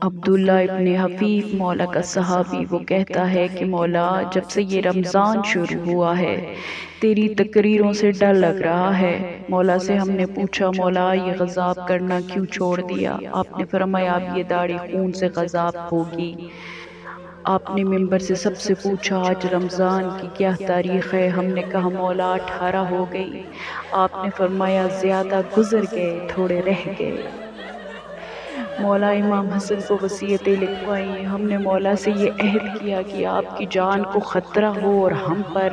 عبداللہ ابن حفیف مولا کا صحابی وہ کہتا ہے کہ مولا جب سے یہ رمضان شروع ہوا ہے تیری تقریروں سے ڈر لگ رہا ہے۔ مولا سے ہم نے پوچھا مولا یہ غضب کرنا کیوں چھوڑ دیا؟ آپ نے فرمایا اب یہ داڑھی خون سے غضب ہوگی۔ آپ نے ممبر سے سب سے پوچھا آج رمضان کی کیا تاریخ ہے؟ ہم نے کہا مولا 18 ہو گئی۔ آپ نے فرمایا زیادہ گزر گئے تھوڑے رہ گئے۔ مولا امام حسن کو وصیتیں لکھوائیں۔ ہم نے مولا سے یہ عہد کیا کہ آپ کی جان کو خطرہ ہو اور ہم پر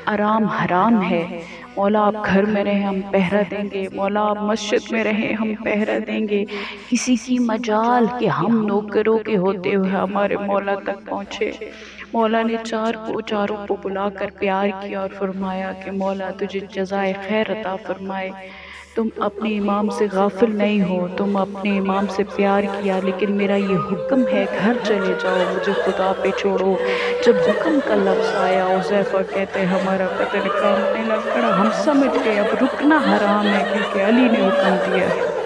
آرام حرام ہے، مولا آپ گھر میں رہیں ہم پہرہ دیں گے، مولا آپ مسجد میں رہیں ہم پہرہ دیں گے۔ کسی کی مجال کہ ہم نوکروں کے ہوتے ہوئے ہمارے مولا تک پہنچے۔ مولا نے چاروں کو بلا کر پیار کیا اور فرمایا کہ مولا تجھے جزائے خیر عطا فرمائے۔ تم اپنے امام سے غافل نہیں ہو، تم اپنے امام سے پیار کیا، لیکن میرا یہ حکم ہے گھر چلے جاؤ، مجھے خدا پہ چھوڑو۔ جب حکم کا لفظ آیا حذیفہ کہتے ہمارا قدر کانپنے لگ پڑا، ہم سمجھ گئے اب رکنا حرام ہے کیونکہ علی نے حکم دیا ہے۔